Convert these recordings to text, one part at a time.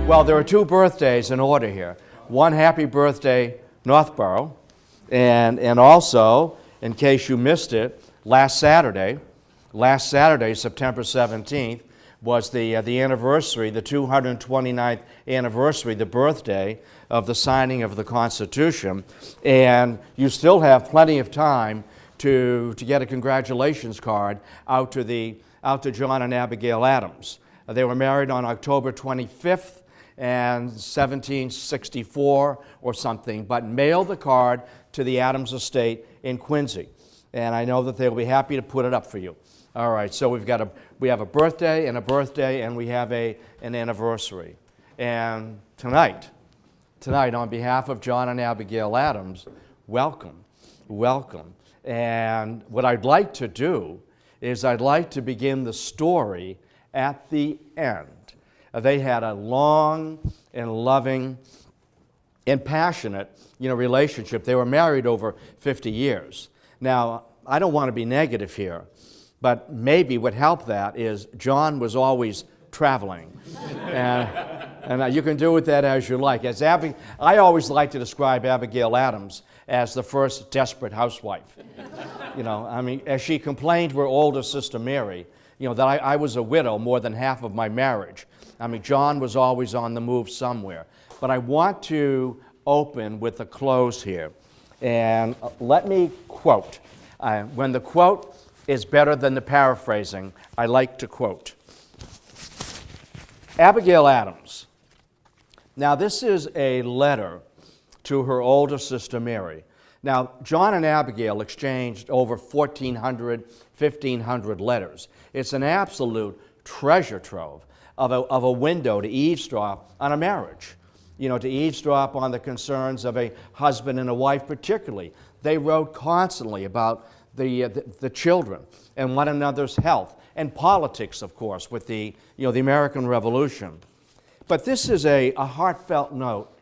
Well, there are two birthdays in order here. One, happy birthday, Northborough. And also, in case you missed it, last Saturday, September 17th, was the anniversary, the 229th anniversary, the birthday of the signing of the Constitution. And you still have plenty of time to get a congratulations card out to John and Abigail Adams. They were married on October 25th and 1764 or something, but mail the card to the Adams estate in Quincy. And I know that they'll be happy to put it up for you. All right, so we have a birthday, and we have an anniversary. And tonight, on behalf of John and Abigail Adams, welcome. And what I'd like to do is I'd like to begin the story at the end. They had a long and loving and passionate, relationship. They were married over 50 years. Now, I don't want to be negative here, but maybe what helped that is John was always traveling. and you can do with that as you like. I always like to describe Abigail Adams as the first desperate housewife. As she complained to her older sister Mary, that I was a widow more than half of my marriage. John was always on the move somewhere. But I want to open with a close here. And let me quote. When the quote is better than the paraphrasing, I like to quote. Abigail Adams. Now, this is a letter to her older sister Mary. Now, John and Abigail exchanged over 1,400, 1,500 letters. It's an absolute treasure trove of a window to eavesdrop on a marriage. To eavesdrop on the concerns of a husband and a wife particularly. They wrote constantly about the children and one another's health and politics, of course, with the American Revolution. But this is a heartfelt note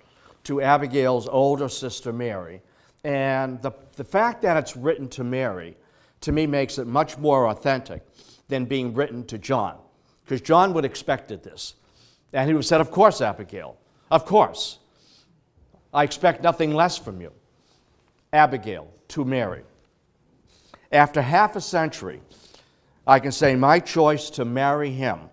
to Abigail's older sister Mary. And the fact that it's written to Mary, to me, makes it much more authentic than being written to John. Because John would have expected this. And he would have said, of course, Abigail, of course. I expect nothing less from you. Abigail to Mary. After half a century, I can say my choice to marry him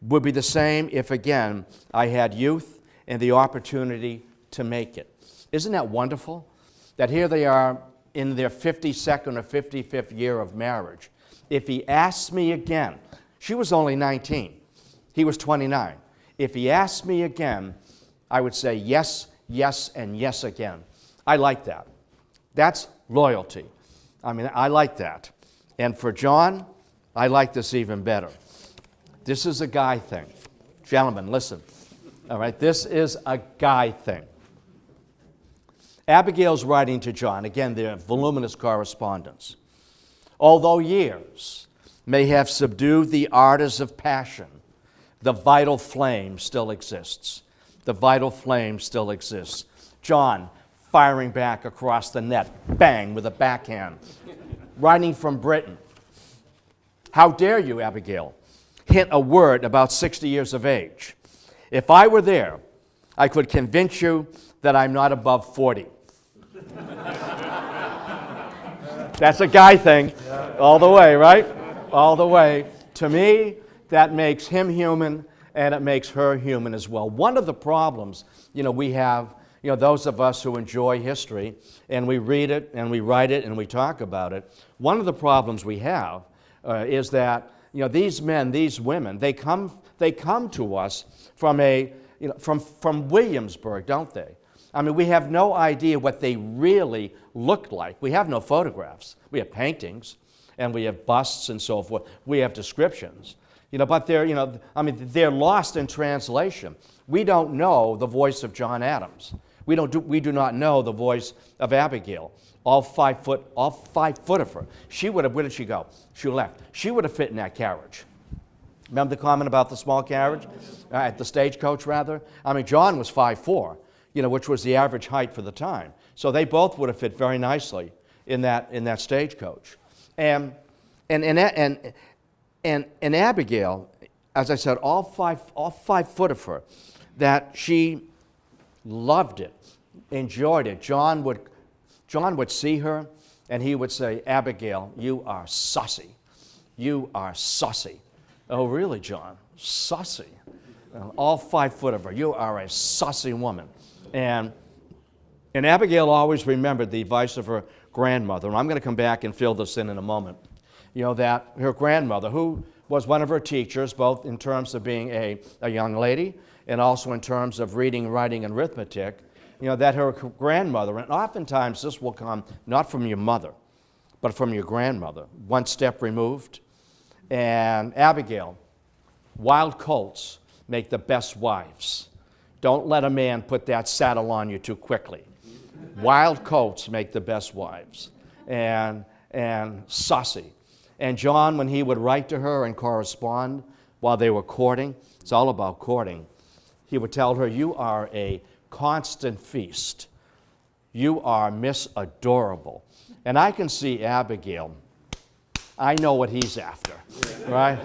would be the same if, again, I had youth and the opportunity to make it. Isn't that wonderful? That here they are in their 52nd or 55th year of marriage. If he asks me again, she was only 19, he was 29. If he asked me again, I would say yes, yes, and yes again. I like that. That's loyalty. I like that. And for John, I like this even better. This is a guy thing. Gentlemen, listen. All right, this is a guy thing. Abigail's writing to John, again, their voluminous correspondence. Although years may have subdued the ardors of passion, the vital flame still exists. The vital flame still exists. John firing back across the net, bang, with a backhand, writing from Britain. How dare you, Abigail, hint a word about 60 years of age? If I were there, I could convince you that I'm not above 40. That's a guy thing, all the way, right? All the way. To me, that makes him human, and it makes her human as well. One of the problems, we have, those of us who enjoy history, and we read it, and we write it, and we talk about it, one of the problems we have is that, these men, these women, they come to us from Williamsburg, don't they? We have no idea what they really looked like. We have no photographs. We have paintings, and we have busts and so forth. We have descriptions. But they're lost in translation. We don't know the voice of John Adams. We do not know the voice of Abigail. All 5 foot of her. Where did she go? She left. She would have fit in that carriage. Remember the comment about the small carriage? The stagecoach, rather? John was 5'4", which was the average height for the time. So they both would have fit very nicely in that stagecoach. And Abigail, as I said, all five foot of her. that she loved it, enjoyed it. John would see her, and he would say, Abigail, you are saucy. You are saucy. Oh, really, John? Saucy. All 5 foot of her. You are a saucy woman. And Abigail always remembered the advice of her grandmother. And I'm going to come back and fill this in a moment. You know, that her grandmother, who was one of her teachers, both in terms of being a young lady and also in terms of reading, writing, and arithmetic, you know, that her grandmother, and oftentimes this will come not from your mother, but from your grandmother, one step removed. And Abigail, wild colts make the best wives. Don't let a man put that saddle on you too quickly. Wild colts make the best wives. And saucy. And John, when he would write to her and correspond while they were courting, it's all about courting, he would tell her, you are a constant feast. You are Miss Adorable. And I can see Abigail. I know what he's after, right?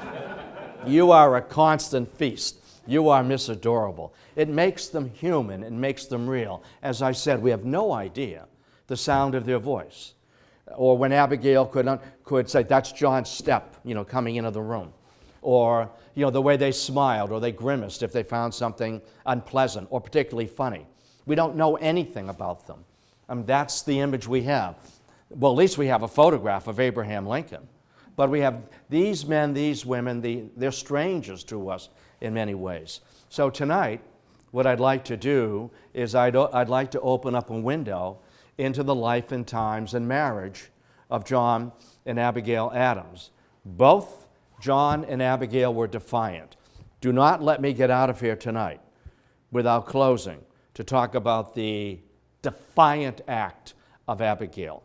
You are a constant feast. You are Miss Adorable. It makes them human. It makes them real. As I said, we have no idea the sound of their voice. Or when Abigail could say, that's John's step, you know, coming into the room. Or, you know, the way they smiled or they grimaced if they found something unpleasant or particularly funny. We don't know anything about them. That's the image we have. Well, at least we have a photograph of Abraham Lincoln. But we have these men, these women, they're strangers to us in many ways. So tonight, what I'd like to do is I'd like to open up a window into the life and times and marriage of John and Abigail Adams. Both John and Abigail were defiant. Do not let me get out of here tonight without closing to talk about the defiant act of Abigail.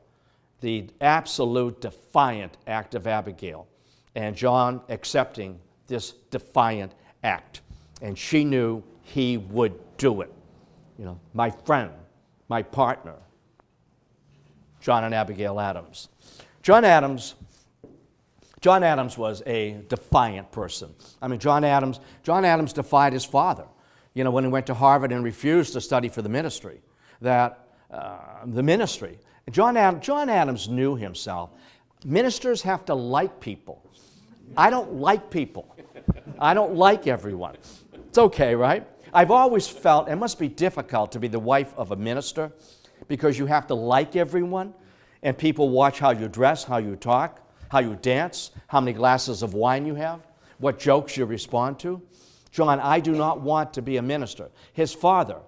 The absolute defiant act of Abigail. And John accepting this defiant act. And she knew he would do it. You know, my friend, my partner, John and Abigail Adams. John Adams was a defiant person. I mean, John Adams defied his father. You know, when he went to Harvard and refused to study for the ministry, the ministry. John Adams knew himself. Ministers have to like people. I don't like people. I don't like everyone. It's okay, right? I've always felt it must be difficult to be the wife of a minister because you have to like everyone, and people watch how you dress, how you talk, how you dance, how many glasses of wine you have, what jokes you respond to. John, I do not want to be a minister. His father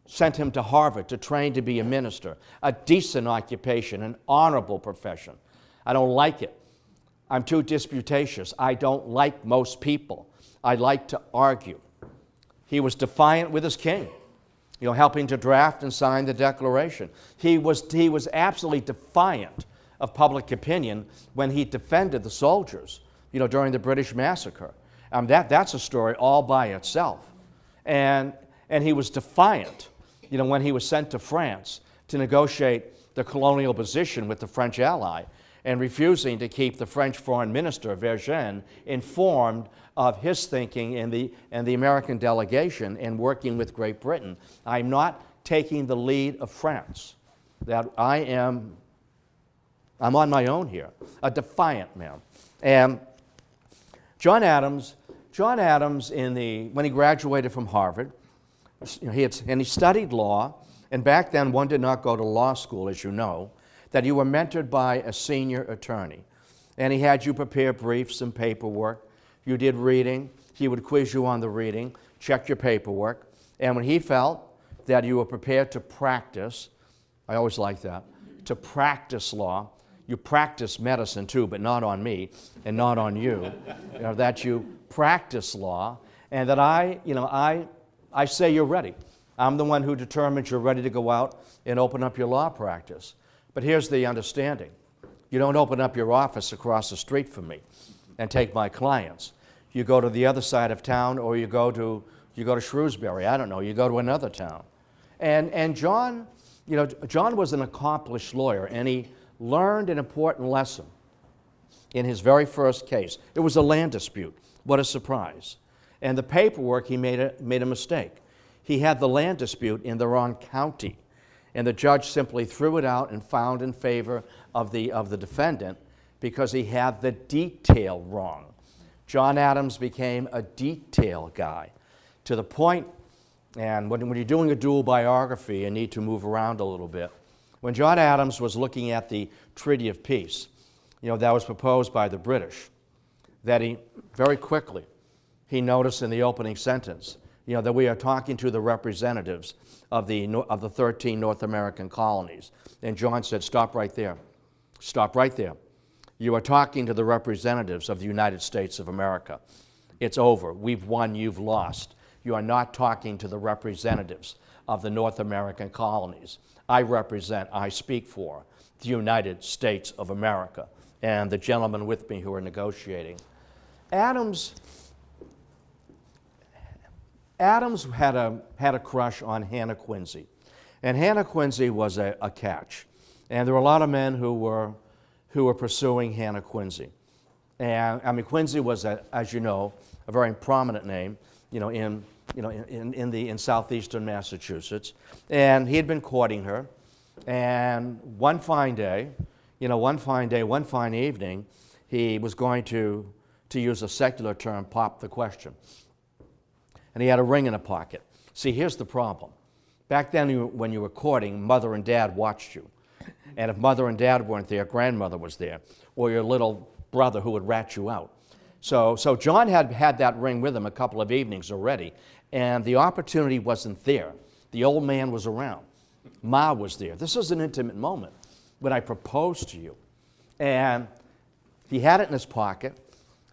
sent him to Harvard to train to be a minister, a decent occupation, an honorable profession. I don't like it. I'm too disputatious. I don't like most people. I like to argue. He was defiant with his king, you know, helping to draft and sign the Declaration. He was absolutely defiant of public opinion when he defended the soldiers, you know, during the British massacre. That's a story all by itself. And he was defiant, you know, when he was sent to France to negotiate the colonial position with the French ally and refusing to keep the French foreign minister, Vergennes, informed of his thinking and the American delegation in working with Great Britain. I'm not taking the lead of France. That I'm on my own here, a defiant man. And John Adams, when he graduated from Harvard, you know, he studied law, and back then one did not go to law school, as you know, that you were mentored by a senior attorney. And he had you prepare briefs and paperwork. You did reading. He would quiz you on the reading, check your paperwork. And when he felt that you were prepared to practice, I always like that, to practice law, you practice medicine too, but not on me and not on you, you know, that you practice law, and that I say you're ready. I'm the one who determines you're ready to go out and open up your law practice. But here's the understanding. You don't open up your office across the street from me and take my clients. You go to the other side of town, or you go to Shrewsbury, I don't know, you go to another town. And John, you know, John was an accomplished lawyer, and he learned an important lesson in his very first case. It was a land dispute. What a surprise. And the paperwork, he made a mistake. he had the land dispute in the wrong county. And the judge simply threw it out and found in favor of the defendant because he had the detail wrong. John Adams became a detail guy to the point, and when you're doing a dual biography, you need to move around a little bit. When John Adams was looking at the Treaty of Peace, that was proposed by the British, that he very quickly, he noticed in the opening sentence, that we are talking to the representatives of the 13 North American colonies. And John said, stop right there. Stop right there. You are talking to the representatives of the United States of America. It's over. We've won, you've lost. You are not talking to the representatives of the North American colonies. I speak for the United States of America and the gentlemen with me who are negotiating. Adams had a crush on Hannah Quincy. And Hannah Quincy was a catch. And there were a lot of men who were pursuing Hannah Quincy. And Quincy was, as you know, a very prominent name, in southeastern Massachusetts. And he had been courting her. And one fine evening, he was going to use a secular term, pop the question. And he had a ring in a pocket. See, here's the problem. Back then, when you were courting, mother and dad watched you. And if mother and dad weren't there, grandmother was there, or your little brother who would rat you out. So John had that ring with him a couple of evenings already, and the opportunity wasn't there. The old man was around. Ma was there. This is an intimate moment when I proposed to you. And he had it in his pocket,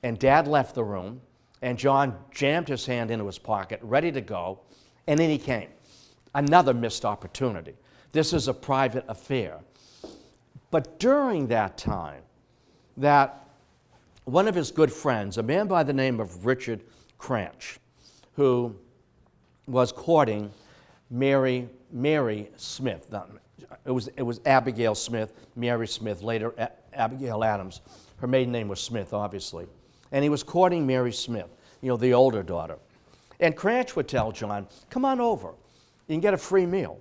and Dad left the room, and John jammed his hand into his pocket, ready to go, and in he came. Another missed opportunity. This is a private affair. But during that time, that one of his good friends, a man by the name of Richard Cranch, who was courting Mary Smith. It was Abigail Smith, Mary Smith, later Abigail Adams. Her maiden name was Smith, obviously. And he was courting Mary Smith, the older daughter. And Cranch would tell John, come on over. You can get a free meal.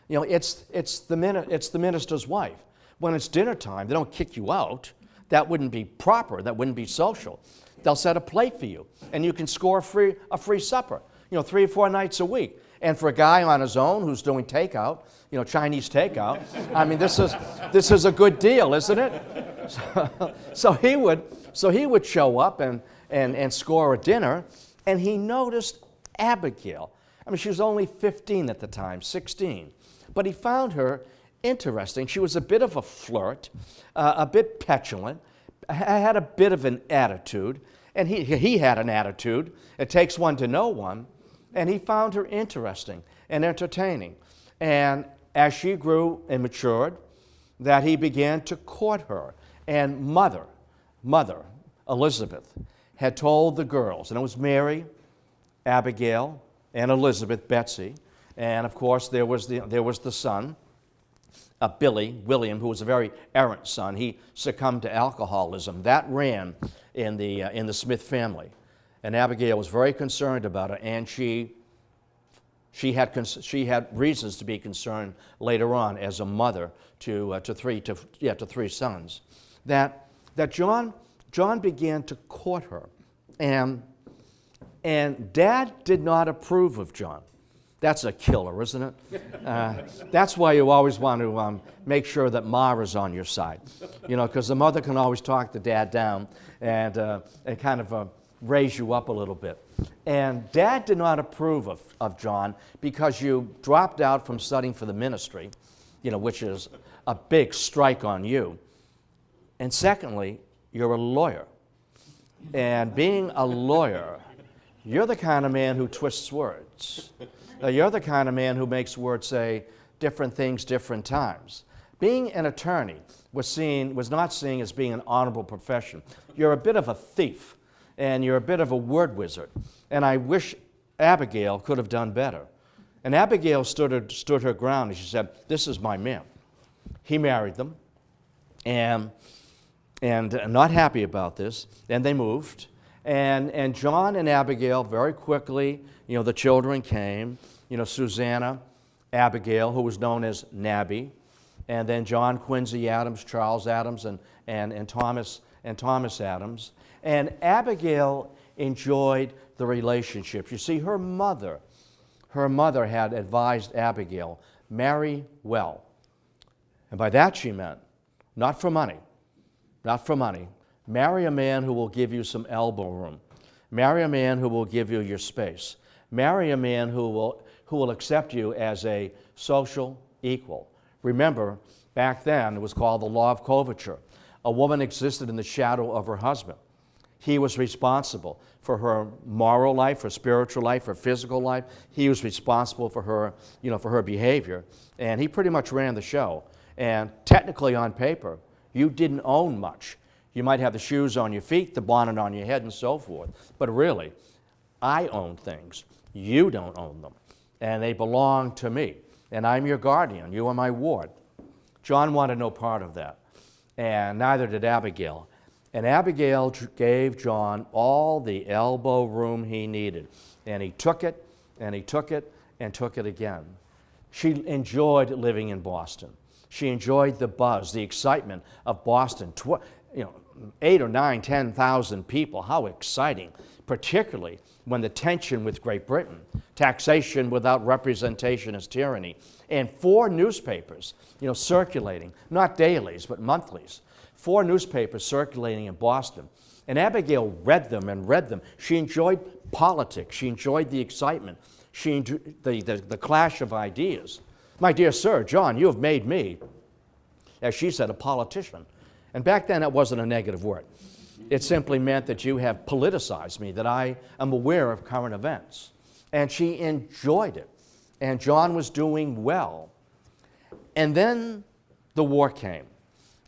It's the minister's wife. When it's dinner time, they don't kick you out. That wouldn't be proper. That wouldn't be social. They'll set a plate for you, and you can score a free supper, 3 or 4 nights a week. And for a guy on his own who's doing takeout, Chinese takeout, this is a good deal, isn't it? So he would show up and score a dinner, and he noticed Abigail. She was only 15 at the time, 16, but he found her interesting. She was a bit of a flirt, a bit petulant, had a bit of an attitude, and he had an attitude. It takes one to know one, and he found her interesting and entertaining. And as she grew and matured, that he began to court her. And mother, Elizabeth, had told the girls, and it was Mary, Abigail, and Elizabeth, Betsy, and of course there was the son, William, who was a very errant son. He succumbed to alcoholism. That ran in the Smith family, and Abigail was very concerned about it, and she had reasons to be concerned later on as a mother to three sons. That John began to court her, and Dad did not approve of John. That's a killer, isn't it? That's why you always want to make sure that Ma is on your side, because the mother can always talk the dad down and kind of raise you up a little bit. And Dad did not approve of John because you dropped out from studying for the ministry, which is a big strike on you. And secondly, you're a lawyer. And being a lawyer, you're the kind of man who twists words. You're the kind of man who makes words say different things different times. Being an attorney was not seen as being an honorable profession. You're a bit of a thief, and you're a bit of a word wizard. And I wish Abigail could have done better. And Abigail stood her ground, and she said, this is my man. He married them, and not happy about this, and they moved. And John and Abigail very quickly, the children came, Susanna, Abigail, who was known as Nabby, and then John Quincy Adams, Charles Adams, and Thomas Adams. And Abigail enjoyed the relationships. You see, her mother had advised Abigail, marry well. And by that she meant, not for money, marry a man who will give you some elbow room. Marry a man who will give you your space. Marry a man who will accept you as a social equal. Remember, back then it was called the law of coverture. A woman existed in the shadow of her husband. He was responsible for her moral life, her spiritual life, her physical life. He was responsible for her, for her behavior. And he pretty much ran the show. And technically on paper, you didn't own much. You might have the shoes on your feet, the bonnet on your head, and so forth. But really, I own things. You don't own them. And they belong to me. And I'm your guardian. You are my ward. John wanted no part of that. And neither did Abigail. And Abigail gave John all the elbow room he needed. And he took it, and he took it, and took it again. She enjoyed living in Boston. She enjoyed the buzz, the excitement of Boston. 8 or 9, 10,000 people. How exciting, particularly when the tension with Great Britain, taxation without representation is tyranny, and 4 newspapers, circulating, not dailies, but monthlies. 4 newspapers circulating in Boston. And Abigail read them and read them. She enjoyed politics. She enjoyed the excitement. She enjoyed the clash of ideas. My dear sir, John, you have made me, as she said, a politician. And back then it wasn't a negative word. It simply meant that you have politicized me, that I am aware of current events. And she enjoyed it. And John was doing well. And then the war came.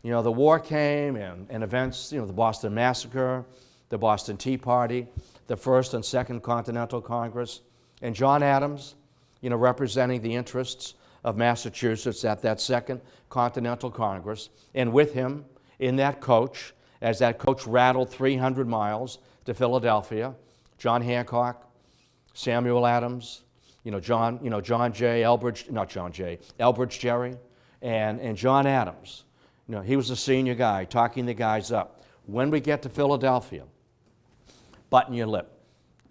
The war came and events, the Boston Massacre, the Boston Tea Party, the First and Second Continental Congress, and John Adams, representing the interests of Massachusetts at that Second Continental Congress, and with him in that coach, as that coach rattled 300 miles to Philadelphia, John Hancock, Samuel Adams, Elbridge Gerry, and John Adams. He was the senior guy, talking the guys up. When we get to Philadelphia, button your lip.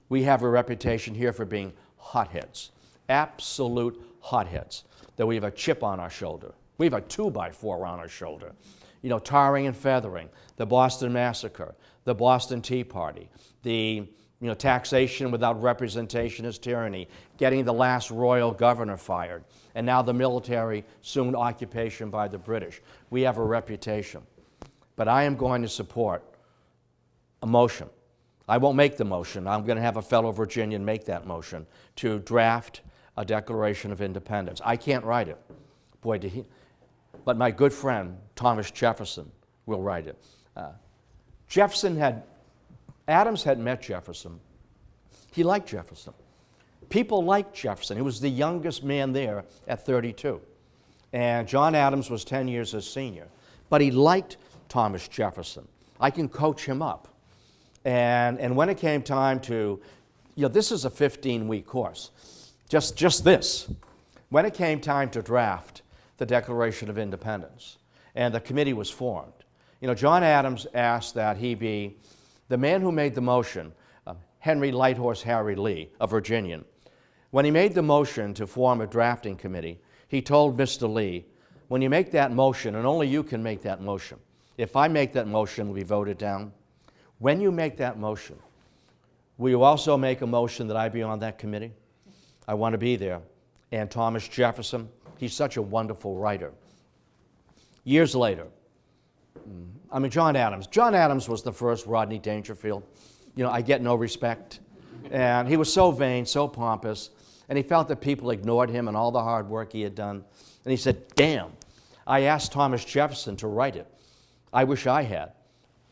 We have a reputation here for being hotheads, absolute hotheads, that we have a chip on our shoulder. We have a 2x4 on our shoulder. Tarring and feathering, the Boston Massacre, the Boston Tea Party, the taxation without representation is tyranny, getting the last royal governor fired, and now the military, soon occupation by the British. We have a reputation. But I am going to support a motion. I won't make the motion. I'm going to have a fellow Virginian make that motion to draft a Declaration of Independence. I can't write it. Boy, did he. But my good friend, Thomas Jefferson, will write it. Adams had met Jefferson. He liked Jefferson. People liked Jefferson. He was the youngest man there at 32. And John Adams was 10 years his senior. But he liked Thomas Jefferson. I can coach him up. And when it came time to, this is a 15-week course. Just this. When it came time to draft the Declaration of Independence, and the committee was formed, John Adams asked that he be the man who made the motion, Henry Lighthorse Harry Lee, a Virginian. When he made the motion to form a drafting committee, he told Mr. Lee, when you make that motion, and only you can make that motion, if I make that motion, will be voted down. When you make that motion, will you also make a motion that I be on that committee? I want to be there. And Thomas Jefferson, he's such a wonderful writer. Years later, John Adams was the first Rodney Dangerfield. I get no respect. And he was so vain, so pompous, and he felt that people ignored him and all the hard work he had done. And he said, damn, I asked Thomas Jefferson to write it. I wish I had.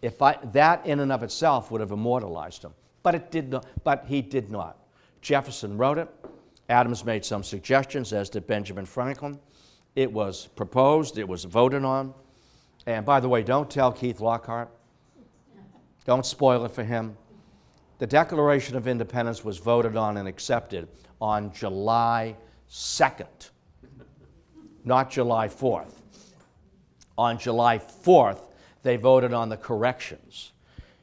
That in and of itself would have immortalized him. But he did not. Jefferson wrote it. Adams made some suggestions, as did Benjamin Franklin. It was proposed. It was voted on. And by the way, don't tell Keith Lockhart. Don't spoil it for him. The Declaration of Independence was voted on and accepted on July 2nd, not July 4th. On July 4th, they voted on the corrections.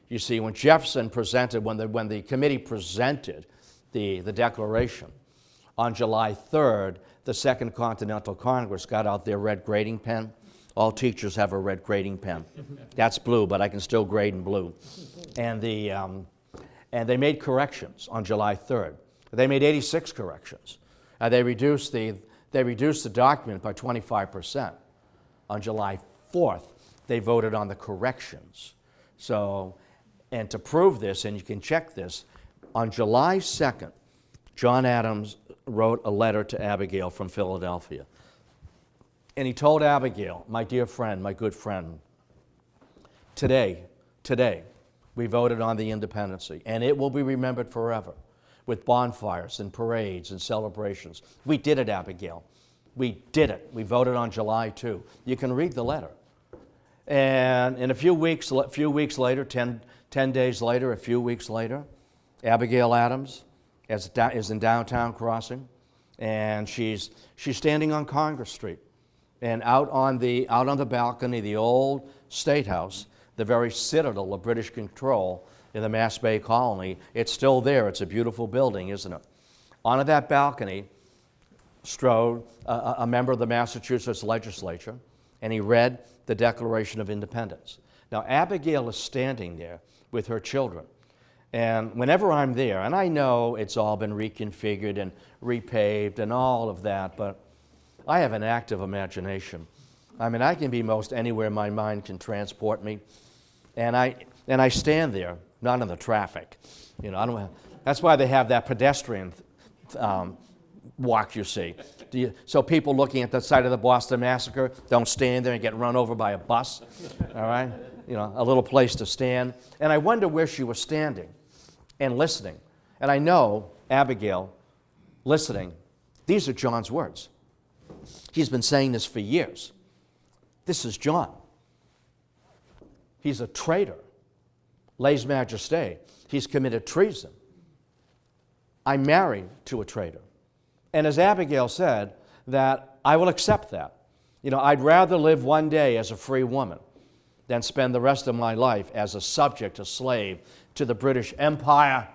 You see, when Jefferson presented, when the committee presented the Declaration, on July 3rd, the Second Continental Congress got out their red grading pen. All teachers have a red grading pen. That's blue, but I can still grade in blue. And they made corrections on July 3rd. They made 86 corrections. They reduced the document by 25%. On July 4th, they voted on the corrections. So, and to prove this, and you can check this, on July 2nd, John Adams wrote a letter to Abigail from Philadelphia. And he told Abigail, my dear friend, my good friend, today, we voted on the independency, and it will be remembered forever with bonfires and parades and celebrations. We did it, Abigail. We did it. We voted on July 2. You can read the letter. And in a few weeks later, 10 days later, a few weeks later, Abigail Adams is in downtown Crossing, and she's standing on Congress Street. And out on the balcony, the old State House, the very citadel of British control in the Mass Bay Colony, it's still there. It's a beautiful building, isn't it? On that balcony strode a member of the Massachusetts legislature, and he read the Declaration of Independence. Now, Abigail is standing there with her children. And whenever I'm there, and I know it's all been reconfigured and repaved and all of that, but I have an active imagination. I mean, I can be most anywhere my mind can transport me. And I stand there, not in the traffic. You know, that's why they have that pedestrian walk, you see. So people looking at the site of the Boston Massacre don't stand there and get run over by a bus, all right? You know, a little place to stand. And I wonder where she was standing and listening. And I know Abigail, listening, these are John's words. He's been saying this for years. This is John. He's a traitor. Lèse majesté. He's committed treason. I'm married to a traitor. And as Abigail said, that I will accept that. You know, I'd rather live one day as a free woman than spend the rest of my life as a subject, a slave to the British Empire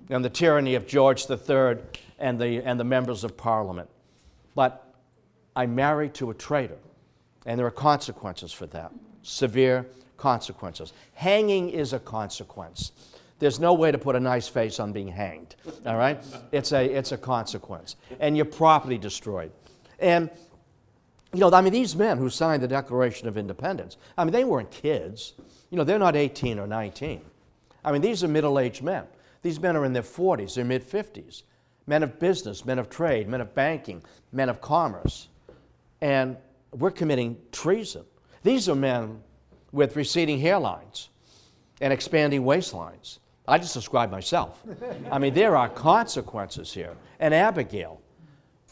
and the tyranny of George III and the members of Parliament. But I'm married to a traitor, and there are consequences for that, severe consequences. Hanging is a consequence. There's no way to put a nice face on being hanged, all right? It's a consequence. And your property destroyed. And, you know, I mean, these men who signed the Declaration of Independence, I mean, they weren't kids. You know, they're not 18 or 19. I mean, these are middle-aged men. These men are in their 40s, their mid-50s. Men of business, men of trade, men of banking, men of commerce. And we're committing treason. These are men with receding hairlines and expanding waistlines. I just described myself. I mean, there are consequences here. And Abigail,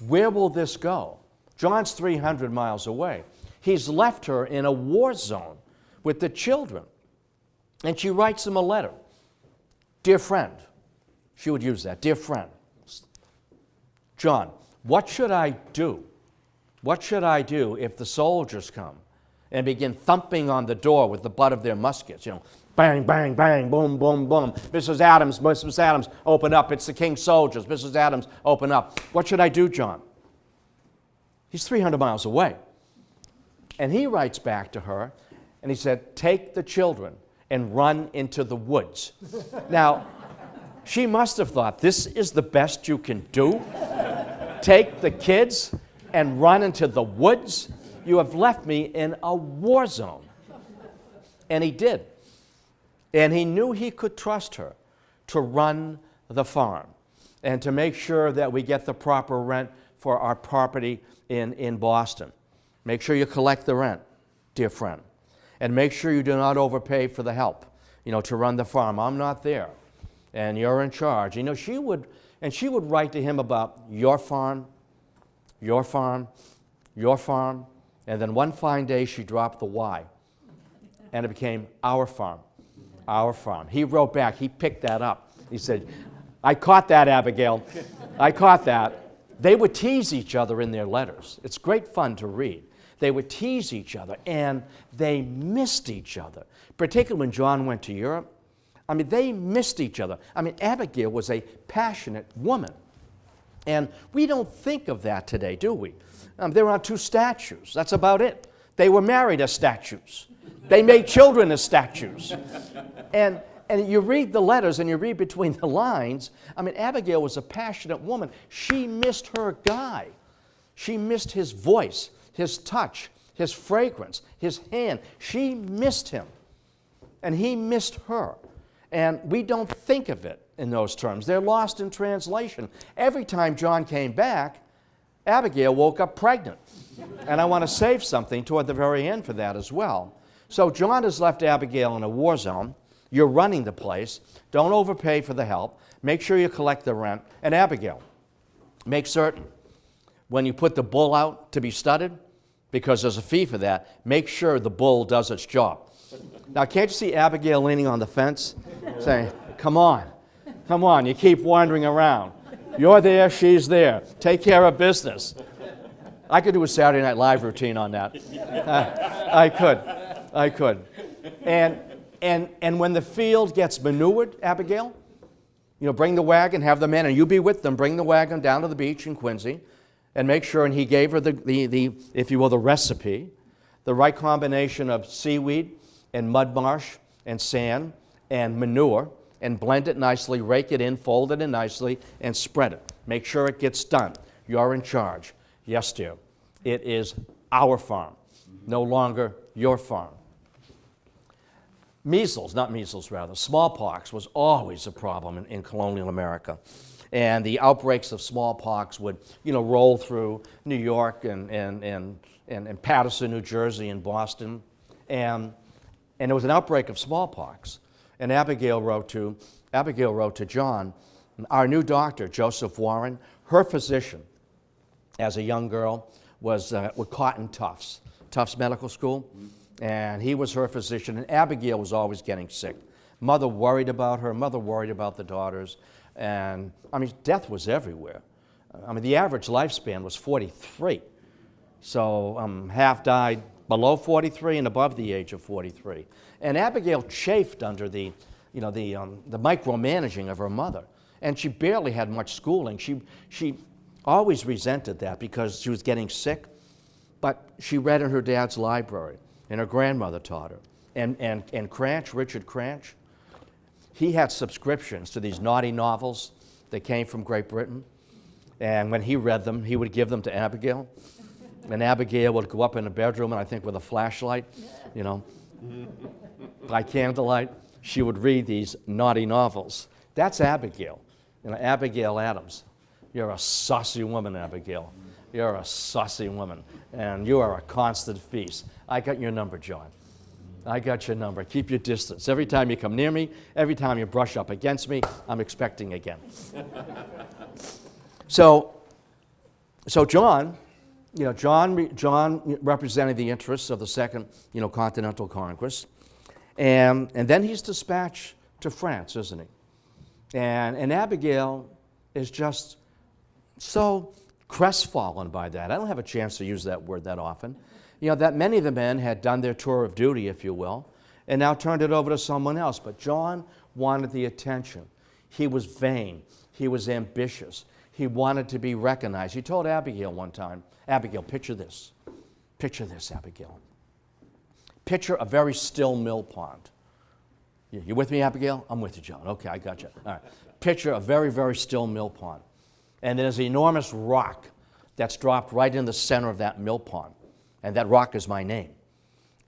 where will this go? John's 300 miles away. He's left her in a war zone with the children. And she writes him a letter. Dear friend, she would use that, dear friend. John, what should I do? What should I do if the soldiers come and begin thumping on the door with the butt of their muskets? You know, bang, bang, bang, boom, boom, boom. Mrs. Adams, open up. It's the king's soldiers. Mrs. Adams, open up. What should I do, John? He's 300 miles away. And he writes back to her, and he said, take the children and run into the woods. Now, she must have thought, this is the best you can do? Take the kids and run into the woods? You have left me in a war zone. And he did. And he knew he could trust her to run the farm and to make sure that we get the proper rent for our property in Boston. Make sure you collect the rent, dear friend. And make sure you do not overpay for the help, you know, to run the farm. I'm not there, and you're in charge. You know, she would write to him about your farm, your farm, your farm, and then one fine day she dropped the Y, and it became our farm. Our farm. He wrote back, he picked that up. He said, I caught that, Abigail. I caught that. They would tease each other in their letters. It's great fun to read. They would tease each other, and they missed each other, particularly when John went to Europe. I mean, they missed each other. I mean, Abigail was a passionate woman. And we don't think of that today, do we? There are 2 statues. That's about it. They were married as statues. They made children as statues. And you read the letters and you read between the lines. I mean, Abigail was a passionate woman. She missed her guy. She missed his voice, his touch, his fragrance, his hand. She missed him. And he missed her. And we don't think of it in those terms. They're lost in translation. Every time John came back, Abigail woke up pregnant. And I want to save something toward the very end for that as well. So John has left Abigail in a war zone. You're running the place. Don't overpay for the help. Make sure you collect the rent. And Abigail, make certain when you put the bull out to be studded, because there's a fee for that, make sure the bull does its job. Now, can't you see Abigail leaning on the fence saying, come on, you keep wandering around. You're there, she's there. Take care of business. I could do a Saturday Night Live routine on that. I could. And when the field gets manured, Abigail, bring the wagon, have the men, and you be with them, bring the wagon down to the beach in Quincy, and make sure, and he gave her the if you will, the recipe, the right combination of seaweed and mud marsh and sand and manure, and blend it nicely, rake it in, fold it in nicely, and spread it. Make sure it gets done. You're in charge. Yes, dear. It is our farm, no longer your farm. Smallpox was always a problem in colonial America. And the outbreaks of smallpox would, roll through New York and Paterson, New Jersey, and Boston. And there was an outbreak of smallpox. And Abigail wrote to John, our new doctor, Joseph Warren, her physician as a young girl was with Cotton Tufts Medical School. And he was her physician, and Abigail was always getting sick. Mother worried about her, mother worried about the daughters, and, death was everywhere. The average lifespan was 43. So half died below 43 and above the age of 43. And Abigail chafed under the micromanaging of her mother. And she barely had much schooling. She always resented that because she was getting sick, but she read in her dad's library. And her grandmother taught her. And Cranch, Richard Cranch, he had subscriptions to these naughty novels that came from Great Britain. And when he read them, he would give them to Abigail. And Abigail would go up in the bedroom, and I think with a flashlight, by candlelight, she would read these naughty novels. That's Abigail. Abigail Adams. You're a saucy woman, Abigail. You're a saucy woman, and you are a constant feast. I got your number, John. I got your number. Keep your distance. Every time you come near me, every time you brush up against me, I'm expecting again. So John, John represented the interests of the Second, Continental Congress, and then he's dispatched to France, isn't he? And Abigail is just so crestfallen by that. I don't have a chance to use that word that often. That many of the men had done their tour of duty, if you will, and now turned it over to someone else. But John wanted the attention. He was vain. He was ambitious. He wanted to be recognized. He told Abigail one time, Abigail, picture this. Picture this, Abigail. Picture a very still mill pond. You with me, Abigail? I'm with you, John. Okay, I got you. All right. Picture a very, very still mill pond. And there's an enormous rock that's dropped right in the center of that mill pond. And that rock is my name.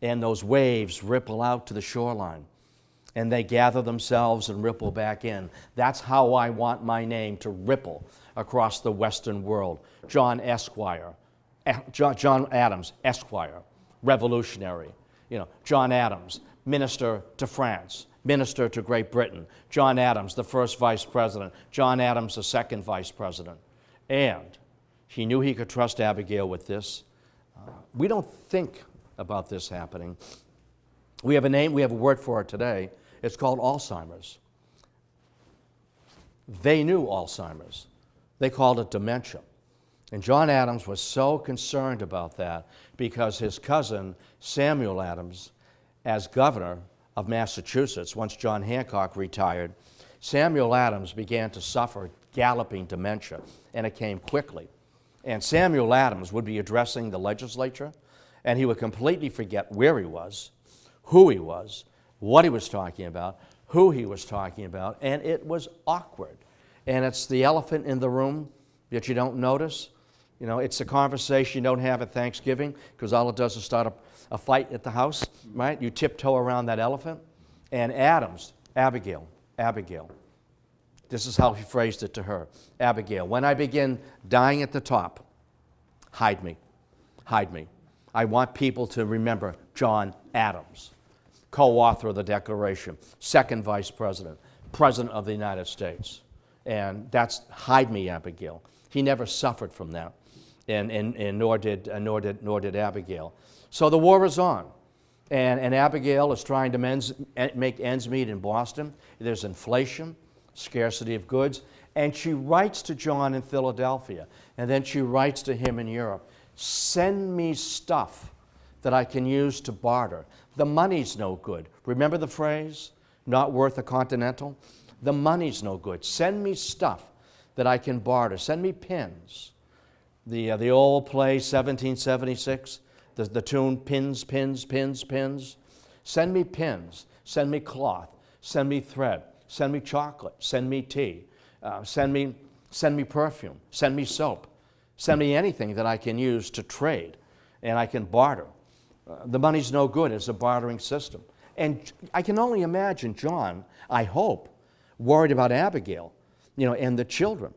And those waves ripple out to the shoreline. And they gather themselves and ripple back in. That's how I want my name to ripple across the Western world. John Esquire. John Adams, Esquire. Revolutionary. John Adams, minister to France. Minister to Great Britain. John Adams, the first vice president. John Adams, the second vice president. And he knew he could trust Abigail with this. We don't think about this happening. We have a name, we have a word for it today. It's called Alzheimer's. They knew Alzheimer's. They called it dementia. And John Adams was so concerned about that because his cousin, Samuel Adams, as governor of Massachusetts, once John Hancock retired, Samuel Adams began to suffer galloping dementia, and it came quickly. And Samuel Adams would be addressing the legislature, and he would completely forget where he was, who he was, what he was talking about, who he was talking about, and it was awkward. And it's the elephant in the room that you don't notice. You know, it's a conversation you don't have at Thanksgiving because all it does is start a fight at the house, right? You tiptoe around that elephant. And Adams, Abigail, this is how he phrased it to her. Abigail, when I begin dying at the top, hide me, hide me. I want people to remember John Adams, co-author of the Declaration, second vice president, president of the United States. And that's hide me, Abigail. He never suffered from that, and nor did Abigail. So the war is on, and Abigail is trying to make ends meet in Boston. There's inflation, scarcity of goods, and she writes to John in Philadelphia, and then she writes to him in Europe, send me stuff that I can use to barter. The money's no good. Remember the phrase, not worth a continental? The money's no good. Send me stuff that I can barter. Send me pins. The old play, 1776, the tune, pins, pins, pins, pins. Send me pins. Send me cloth. Send me thread. Send me chocolate. Send me tea. Send me perfume. Send me soap. Send me anything that I can use to trade and I can barter. The money's no good as a bartering system. And I can only imagine John, I hope, worried about Abigail, and the children.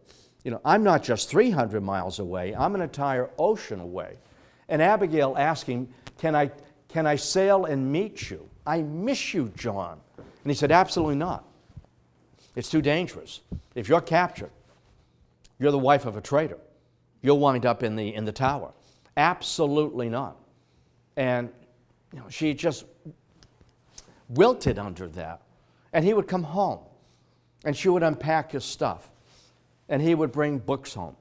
I'm not just 300 miles away, I'm an entire ocean away. And Abigail asking, can I sail and meet you? I miss you, John. And he said, absolutely not. It's too dangerous. If you're captured, you're the wife of a traitor. You'll wind up in the tower. Absolutely not. And she just wilted under that. And he would come home, and she would unpack his stuff, and he would bring books home.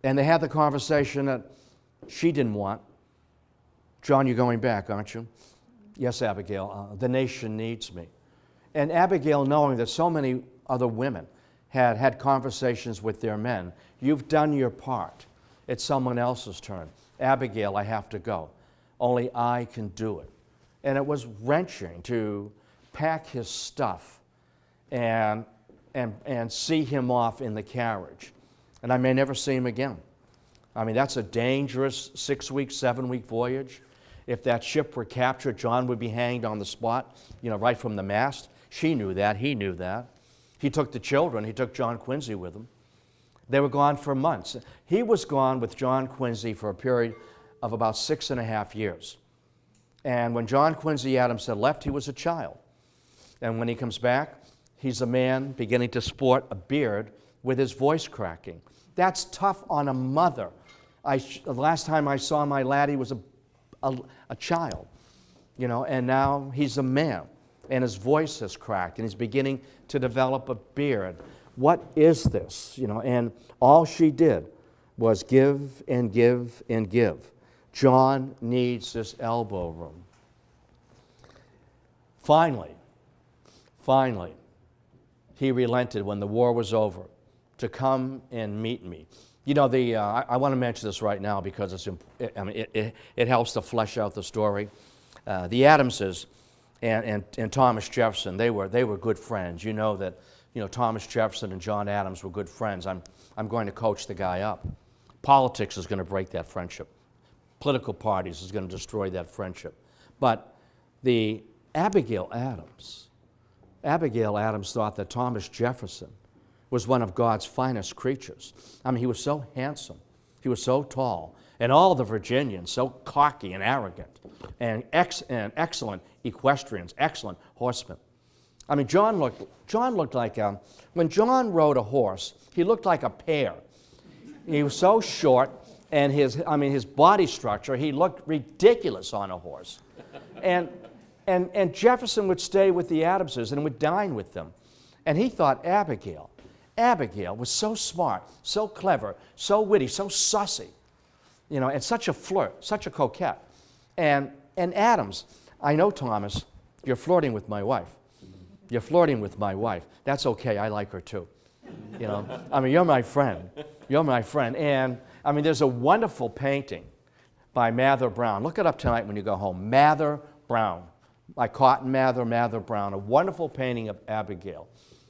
And they had the conversation that she didn't want. John, you're going back, aren't you? Yes, Abigail, the nation needs me. And Abigail, knowing that so many other women had conversations with their men, you've done your part. It's someone else's turn. Abigail, I have to go. Only I can do it. And it was wrenching to pack his stuff and see him off in the carriage. And I may never see him again. I mean, that's a dangerous 6-week, 7-week voyage. If that ship were captured, John would be hanged on the spot, right from the mast. She knew that. He knew that. He took the children. He took John Quincy with him. They were gone for months. He was gone with John Quincy for a period of about 6.5 years. And when John Quincy Adams had left, he was a child. And when he comes back, he's a man beginning to sport a beard with his voice cracking. That's tough on a mother. The last time I saw my lad, he was a child, and now he's a man, and his voice has cracked, and he's beginning to develop a beard. What is this? And all she did was give and give and give. John needs this elbow room. Finally, he relented when the war was over to come and meet me. I want to mention this right now because it helps to flesh out the story. The Adamses and Thomas Jefferson, they were good friends. You know that Thomas Jefferson and John Adams were good friends. I'm going to coach the guy up. Politics is going to break that friendship. Political parties is going to destroy that friendship. But the Abigail Adams thought that Thomas Jefferson was one of God's finest creatures. I mean, he was so handsome. He was so tall. And all the Virginians, so cocky and arrogant, and excellent equestrians, excellent horsemen. I mean, John looked like, when John rode a horse, he looked like a pear. He was so short, and his body structure, he looked ridiculous on a horse. And And Jefferson would stay with the Adamses and would dine with them. And he thought Abigail was so smart, so clever, so witty, so sussy, and such a flirt, such a coquette. And Adams, I know, Thomas, you're flirting with my wife. You're flirting with my wife. That's okay, I like her too. You're my friend. You're my friend. And, there's a wonderful painting by Mather Brown. Look it up tonight when you go home. Mather Brown. By Cotton Mather Brown. A wonderful painting of Abigail.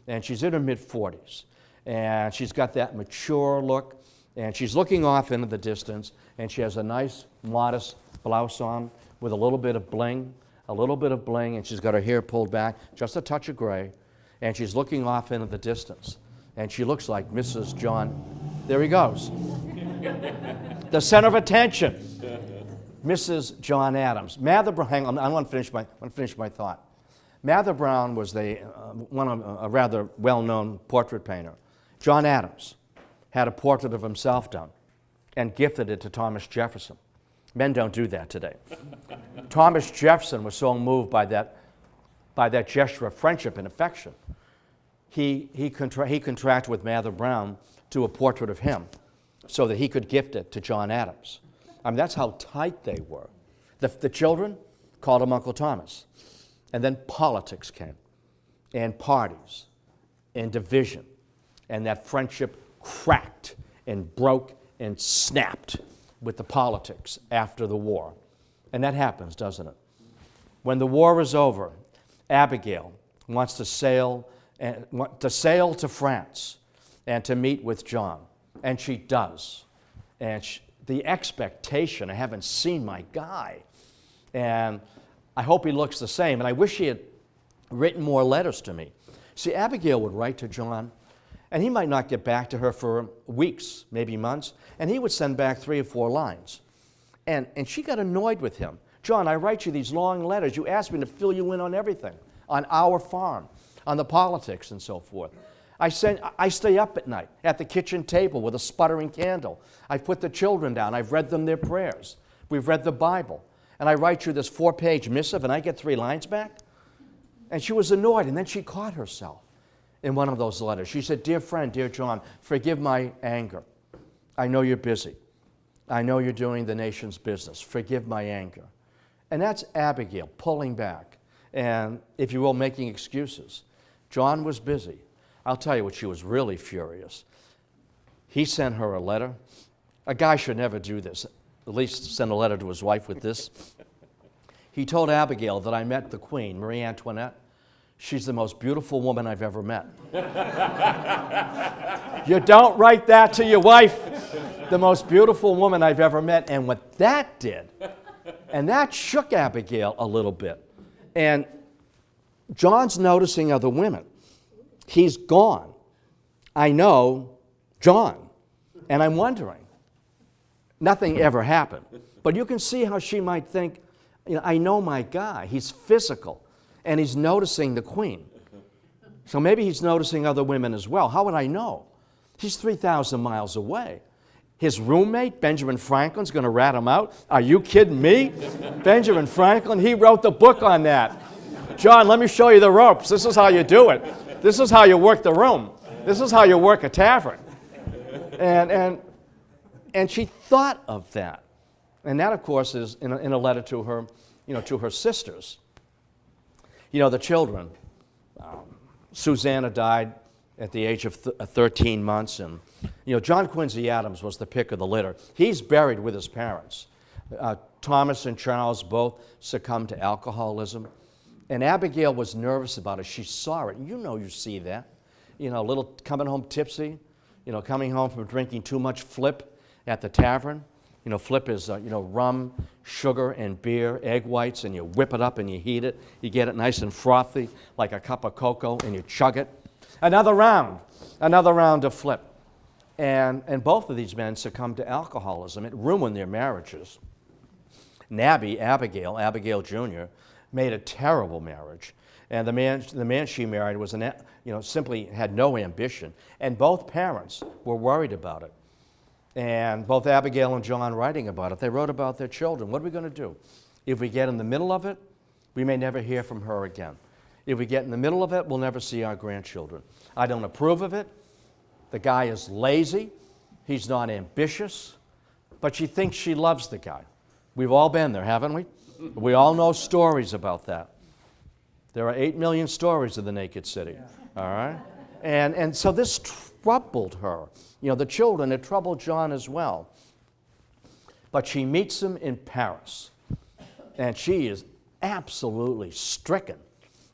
And she's in her mid-40s. And she's got that mature look. And she's looking off into the distance. And she has a nice, modest blouse on with a little bit of bling. And she's got her hair pulled back, just a touch of gray. And she's looking off into the distance. And she looks like Mrs. John. There he goes. The center of attention. Mrs. John Adams. Mather Brown, hang on, I want to finish my thought. Mather Brown was a rather well-known portrait painter. John Adams had a portrait of himself done and gifted it to Thomas Jefferson. Men don't do that today. Thomas Jefferson was so moved by that gesture of friendship and affection. He contracted with Mather Brown to a portrait of him so that he could gift it to John Adams. That's how tight they were. The children called him Uncle Thomas. And then politics came, and parties, and division. And that friendship cracked and broke and snapped with the politics after the war. And that happens, doesn't it? When the war is over, Abigail wants to sail to France and to meet with John. And she does. And the expectation, I haven't seen my guy. And I hope he looks the same. And I wish he had written more letters to me. See, Abigail would write to John, and he might not get back to her for weeks, maybe months, and he would send back 3 or 4 lines. And she got annoyed with him. John, I write you these long letters. You asked me to fill you in on everything, on our farm, on the politics and so forth. I stay up at night at the kitchen table with a sputtering candle. I've put the children down. I've read them their prayers. We've read the Bible. And I write you this 4-page missive, and I get 3 lines back? And she was annoyed, and then she caught herself in one of those letters. She said, "Dear friend, dear John, forgive my anger. I know you're busy. I know you're doing the nation's business. Forgive my anger." And that's Abigail pulling back and, if you will, making excuses. John was busy. I'll tell you what, she was really furious. He sent her a letter. A guy should never do this, at least send a letter to his wife with this. He told Abigail that I met the Queen, Marie Antoinette. She's the most beautiful woman I've ever met. You don't write that to your wife. The most beautiful woman I've ever met. And what that did, and that shook Abigail a little bit. And John's noticing other women. He's gone. I know John. And I'm wondering, nothing ever happened. But you can see how she might think, I know my guy. He's physical. And he's noticing the Queen. So maybe he's noticing other women as well. How would I know? He's 3,000 miles away. His roommate, Benjamin Franklin's going to rat him out? Are you kidding me? Benjamin Franklin, he wrote the book on that. John, let me show you the ropes. This is how you do it. This is how you work the room. This is how you work a tavern. And she thought of that. And that, of course, is in a letter to her, to her sisters. The children. Susanna died at the age of 13 months. And, John Quincy Adams was the pick of the litter. He's buried with his parents. Thomas and Charles both succumbed to alcoholism. And Abigail was nervous about it. She saw it. You see that. A little coming home tipsy. Coming home from drinking too much flip at the tavern. Flip is, rum, sugar, and beer, egg whites, and you whip it up and you heat it. You get it nice and frothy, like a cup of cocoa, and you chug it. Another round of flip. And both of these men succumbed to alcoholism. It ruined their marriages. Abigail Jr., made a terrible marriage. And the man she married was simply had no ambition. And both parents were worried about it. And both Abigail and John writing about it, they wrote about their children. What are we going to do? If we get in the middle of it, We may never hear from her again. If we get in the middle of it, we'll never see our grandchildren. I don't approve of it. The guy is lazy. He's not ambitious. But she thinks she loves the guy. We've all been there, haven't we? We all know stories about that. There are 8 million stories in the Naked City. All right? And so this troubled her. You know, the children, it troubled John as well. But she meets him in Paris. And she is absolutely stricken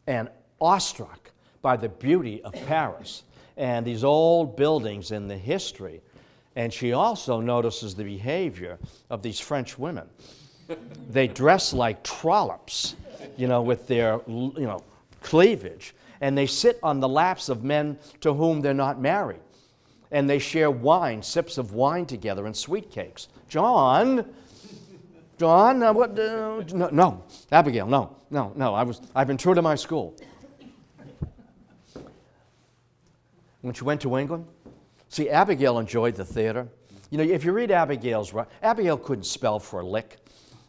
and awestruck by the beauty of Paris and these old buildings and the history. And she also notices the behavior of these French women. They dress like trollops, you know, with their, you know, cleavage. And they sit on the laps of men to whom they're not married. And they share wine, sips of wine together and sweet cakes. John, what? No, Abigail, no. I've been true to my school. When she went to England, see, Abigail enjoyed the theater. You know, if you read Abigail couldn't spell for a lick,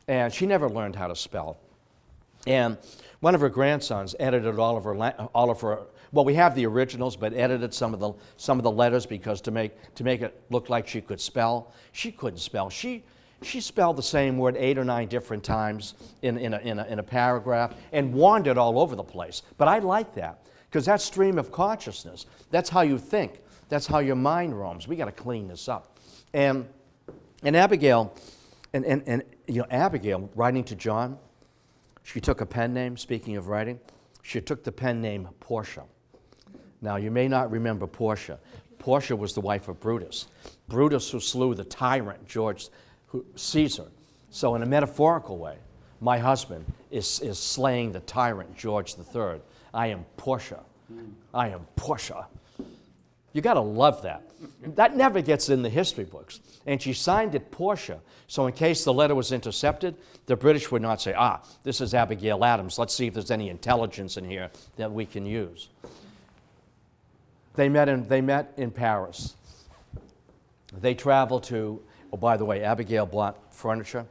and she never learned how to spell. And one of her grandsons edited all of her. Well, we have the originals, but edited some of the letters because to make it look like she could spell. She couldn't spell. She spelled the same word 8 or 9 different times in a paragraph and wandered all over the place. But I like that because that stream of consciousness. That's how you think. That's how your mind roams. We got to clean this up. And Abigail, and you know, Abigail writing to John, she took a pen name. Speaking of writing, she took the pen name Portia. Now you may not remember Portia. Portia was the wife of Brutus. Brutus, who slew the tyrant Caesar. So in a metaphorical way, my husband is slaying the tyrant George III. I am Portia. I am Portia. You got to love that. That never gets in the history books. And she signed it Portia, so in case the letter was intercepted, the British would not say, this is Abigail Adams. Let's see if there's any intelligence in here that we can use. They met in Paris. They traveled to, oh, by the way, Abigail bought furniture.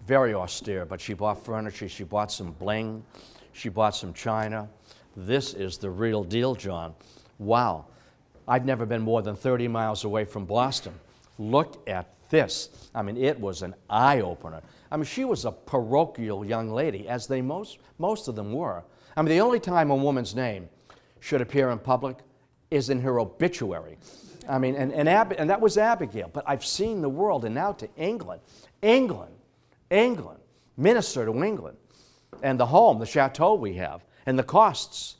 Very austere, but she bought furniture. She bought some bling. She bought some china. This is the real deal, John. Wow. I'd never been more than 30 miles away from Boston. Look at this. I mean, it was an eye-opener. I mean, she was a parochial young lady, as most of them were. I mean, the only time a woman's name should appear in public is in her obituary. I mean, and that was Abigail. But I've seen the world, and now to England, minister to England, and the home, the chateau we have, and the costs,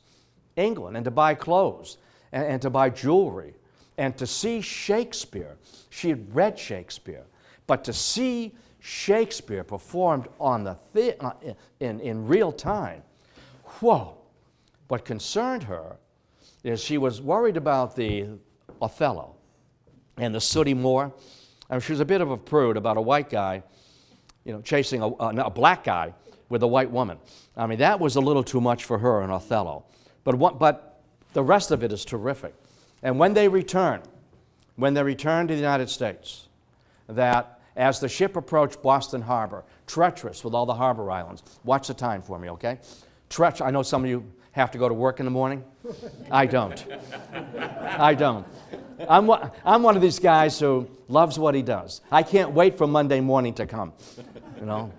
England, and to buy clothes, and to buy jewelry, and to see Shakespeare. She had read Shakespeare, but to see Shakespeare performed on in real time, whoa. What concerned her is she was worried about the Othello and the sooty Moor. I mean, she was a bit of a prude about a white guy, you know, chasing a black guy with a white woman. I mean, that was a little too much for her in Othello. But the rest of it is terrific. And when they return to the United States, that as the ship approached Boston Harbor, treacherous with all the harbor islands, watch the time for me, okay? I know some of you have to go to work in the morning. I don't. I'm one of these guys who loves what he does. I can't wait for Monday morning to come, you know.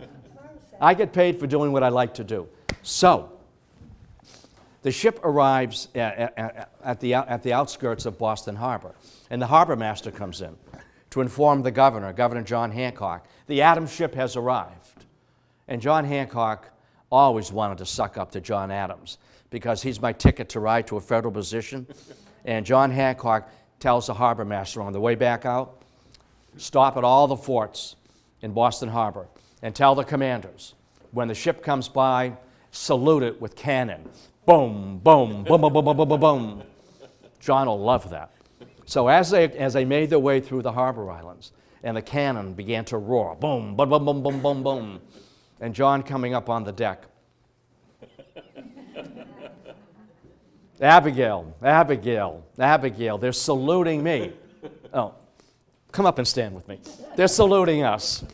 I get paid for doing what I like to do. So, the ship arrives at the outskirts of Boston Harbor, and the harbor master comes in to inform the governor, Governor John Hancock, the Adams ship has arrived. And John Hancock always wanted to suck up to John Adams because he's my ticket to ride to a federal position. And John Hancock tells the harbor master on the way back out, stop at all the forts in Boston Harbor and tell the commanders, when the ship comes by, salute it with cannon. Boom, boom, boom, boom, boom, boom, boom, boom, boom. John will love that. So as they made their way through the harbor islands, and the cannon began to roar, boom, boom, boom, boom, boom, boom, boom, and John coming up on the deck. Abigail, Abigail, Abigail, they're saluting me. Oh, come up and stand with me. They're saluting us.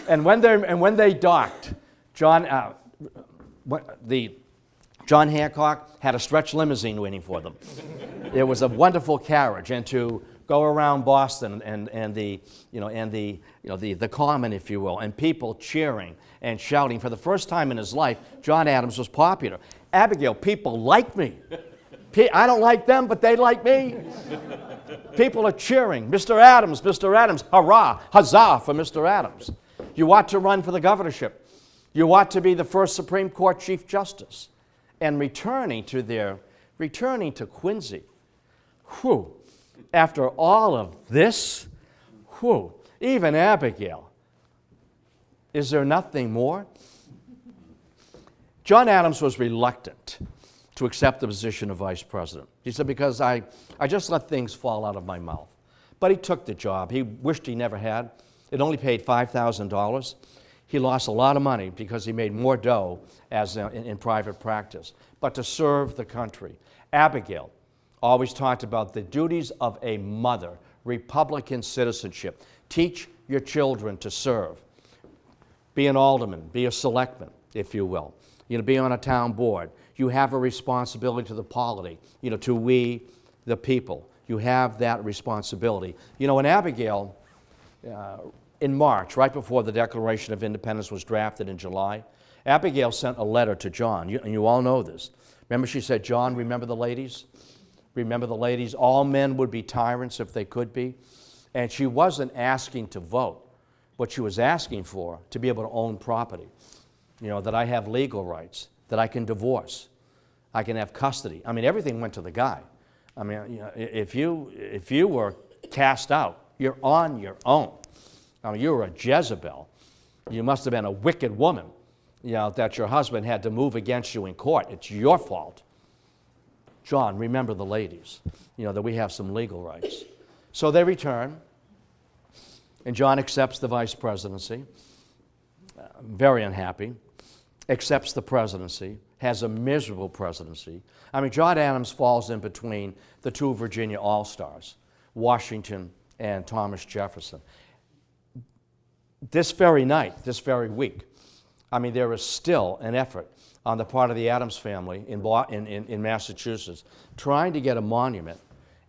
And when they docked, John, John Hancock had a stretch limousine waiting for them. It was a wonderful carriage, and to go around Boston and the common, if you will, and people cheering and shouting. For the first time in his life, John Adams was popular. Abigail, people like me. I don't like them, but they like me. People are cheering, Mr. Adams, Mr. Adams, hurrah, huzzah for Mr. Adams. You ought to run for the governorship. You ought to be the first Supreme Court Chief Justice. And returning to Quincy, whew, after all of this, whew, even Abigail, is there nothing more? John Adams was reluctant to accept the position of vice president. He said, because I just let things fall out of my mouth. But he took the job. He wished he never had. It only paid $5,000. He lost a lot of money because he made more dough as in private practice. But to serve the country. Abigail always talked about the duties of a mother, Republican citizenship. Teach your children to serve. Be an alderman, be a selectman, if you will. Be on a town board. You have a responsibility to the polity, to we, the people. You have that responsibility. And Abigail, in March, right before the Declaration of Independence was drafted in July, Abigail sent a letter to John, and you all know this. Remember she said, John, remember the ladies? Remember the ladies? All men would be tyrants if they could be. And she wasn't asking to vote. What she was asking for, to be able to own property. That I have legal rights, that I can divorce, I can have custody. Everything went to the guy. If you were cast out, you're on your own. You were a Jezebel. You must have been a wicked woman, that your husband had to move against you in court. It's your fault. John, remember the ladies, that we have some legal rights. So they return, and John accepts the vice presidency, very unhappy, accepts the presidency, has a miserable presidency. John Adams falls in between the two Virginia All-Stars, Washington and Thomas Jefferson. This very night, this very week, there is still an effort on the part of the Adams family in Massachusetts trying to get a monument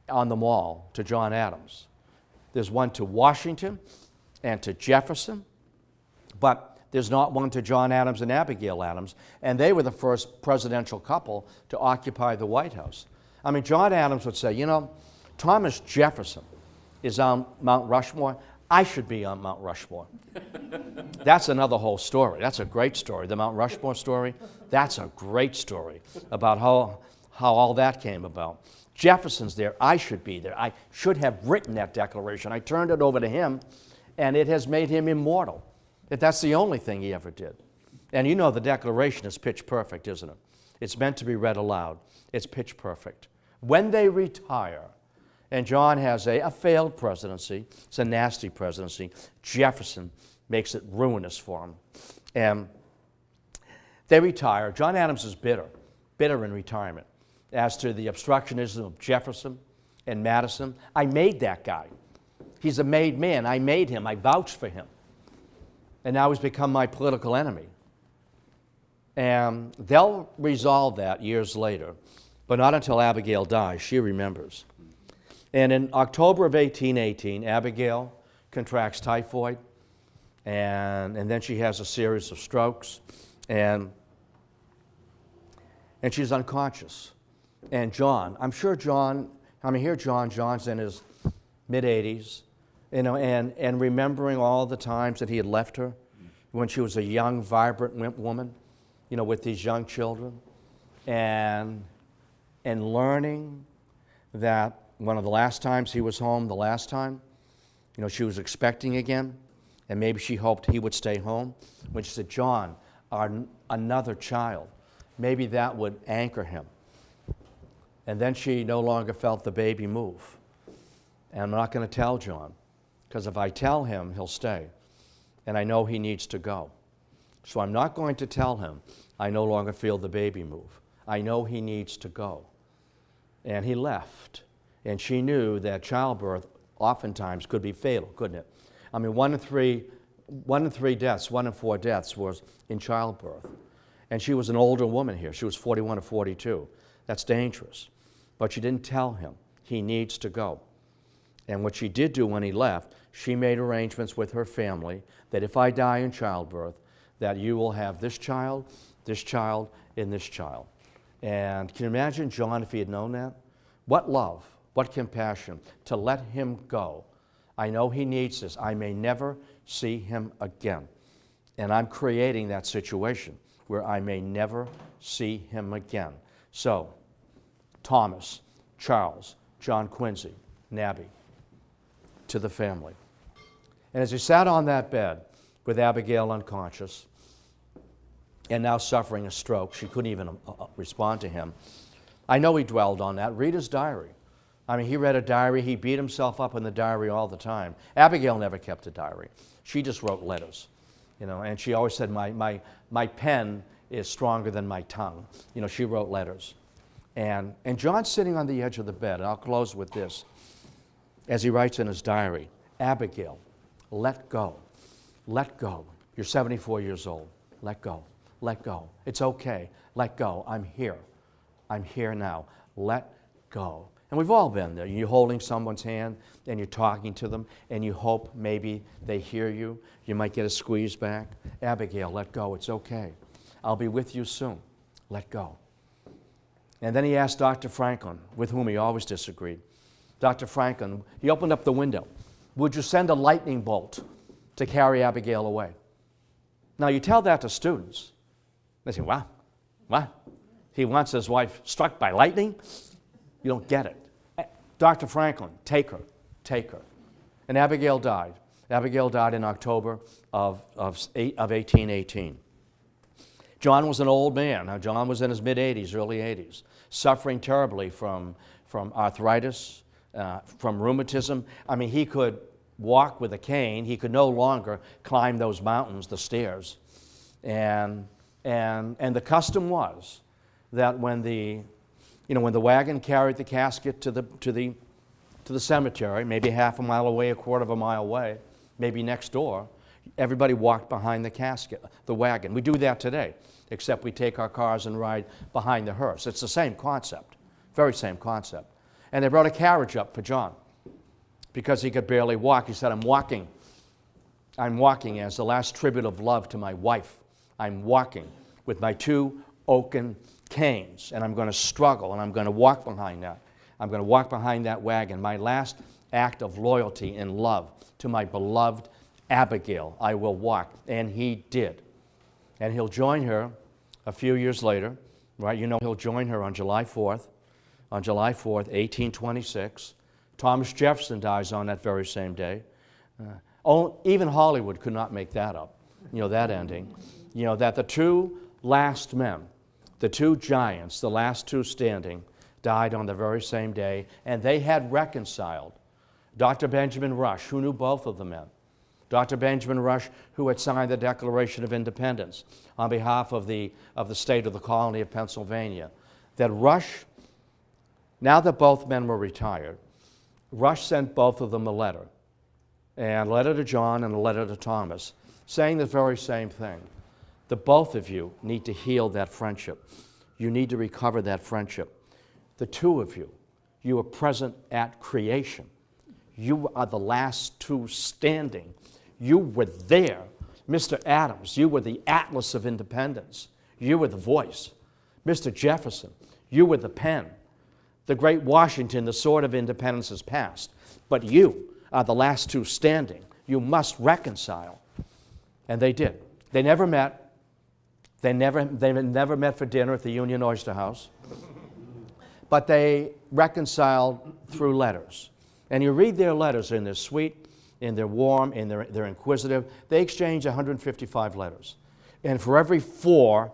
on the Mall to John Adams. There's one to Washington and to Jefferson, but there's not one to John Adams and Abigail Adams, and they were the first presidential couple to occupy the White House. John Adams would say, Thomas Jefferson is on Mount Rushmore. I should be on Mount Rushmore. That's another whole story. That's a great story. The Mount Rushmore story, that's a great story about how all that came about. Jefferson's there. I should be there. I should have written that declaration. I turned it over to him, and it has made him immortal. That's the only thing he ever did. And the Declaration is pitch perfect, isn't it? It's meant to be read aloud. It's pitch perfect. When they retire, and John has a failed presidency, it's a nasty presidency, Jefferson makes it ruinous for him. And they retire. John Adams is bitter in retirement as to the obstructionism of Jefferson and Madison. I made that guy. He's a made man. I made him. I vouched for him. And now he's become my political enemy. And they'll resolve that years later, but not until Abigail dies. She remembers. And in October of 1818, Abigail contracts typhoid, and then she has a series of strokes, and she's unconscious. And John, I'm sure John, John's in his mid-80s, and remembering all the times that he had left her when she was a young, vibrant woman, with these young children, and learning that one of the last times he was home, the last time, she was expecting again, and maybe she hoped he would stay home. When she said, John, another child, maybe that would anchor him. And then she no longer felt the baby move. And I'm not going to tell John, because if I tell him, he'll stay. And I know he needs to go. So I'm not going to tell him I no longer feel the baby move. I know he needs to go. And he left. And she knew that childbirth oftentimes could be fatal, couldn't it? 1 in 4 deaths was in childbirth. And she was an older woman here. She was 41 or 42. That's dangerous. But she didn't tell him he needs to go. And what she did do when he left, she made arrangements with her family that if I die in childbirth, that you will have this child, and this child. And can you imagine John if he had known that? What love, what compassion to let him go. I know he needs this. I may never see him again. And I'm creating that situation where I may never see him again. So, Thomas, Charles, John Quincy, Nabby, to the family. And as he sat on that bed with Abigail unconscious and now suffering a stroke, she couldn't even respond to him. I know he dwelled on that. Read his diary. I mean, he read a diary. He beat himself up in the diary all the time. Abigail never kept a diary. She just wrote letters, and she always said, my pen is stronger than my tongue. She wrote letters. And John's sitting on the edge of the bed, and I'll close with this. As he writes in his diary, Abigail, let go. Let go. You're 74 years old. Let go. Let go. It's okay. Let go. I'm here. I'm here now. Let go. And we've all been there. You're holding someone's hand and you're talking to them and you hope maybe they hear you. You might get a squeeze back. Abigail, let go. It's okay. I'll be with you soon. Let go. And then he asked Dr. Franklin, with whom he always disagreed. Dr. Franklin, he opened up the window. Would you send a lightning bolt to carry Abigail away? Now, you tell that to students. They say, wow, what? He wants his wife struck by lightning? You don't get it. Dr. Franklin, take her. And Abigail died. Abigail died in October of 1818. John was an old man. Now, John was in his mid-80s, early 80s, suffering terribly from arthritis, from rheumatism. I mean, he could walk with a cane. He could no longer climb those mountains, the stairs. And the custom was that when the wagon carried the casket to the cemetery, maybe half a mile away, a quarter of a mile away, maybe next door, everybody walked behind the casket, the wagon. We do that today, except we take our cars and ride behind the hearse. It's the same concept, very same concept. And they brought a carriage up for John because he could barely walk. He said, I'm walking as the last tribute of love to my wife. I'm walking with my two oaken canes, and I'm going to struggle, and I'm going to walk behind that. I'm going to walk behind that wagon, my last act of loyalty and love to my beloved Abigail. I will walk. And he did. And he'll join her a few years later, right? He'll join her on July 4th, 1826. Thomas Jefferson dies on that very same day. Even Hollywood could not make that up, that ending. That the two last men, the two giants, the last two standing, died on the very same day, and they had reconciled. Dr. Benjamin Rush, who knew both of the men, Dr. Benjamin Rush, who had signed the Declaration of Independence on behalf of the state of the colony of Pennsylvania, that Rush, now that both men were retired, Rush sent both of them a letter to John and a letter to Thomas, saying the very same thing, that both of you need to heal that friendship. You need to recover that friendship. The two of you, you were present at creation. You are the last two standing. You were there. Mr. Adams, you were the Atlas of Independence. You were the voice. Mr. Jefferson, you were the pen. The great Washington, the sword of independence is past. But you are the last two standing. You must reconcile. And they did. They never met. They never met for dinner at the Union Oyster House. But they reconciled through letters. And you read their letters, and they're sweet, and they're warm, and they're inquisitive. They exchanged 155 letters. And for every 4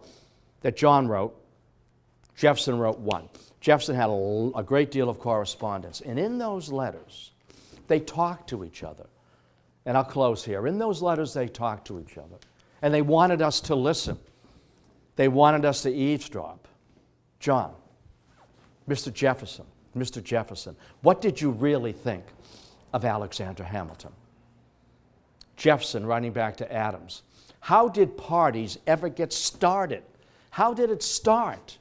that John wrote, Jefferson wrote 1. Jefferson had a great deal of correspondence. And in those letters, they talked to each other. And I'll close here. In those letters, they talked to each other. And they wanted us to listen. They wanted us to eavesdrop. John, Mr. Jefferson, what did you really think of Alexander Hamilton? Jefferson, writing back to Adams, how did parties ever get started? How did it start?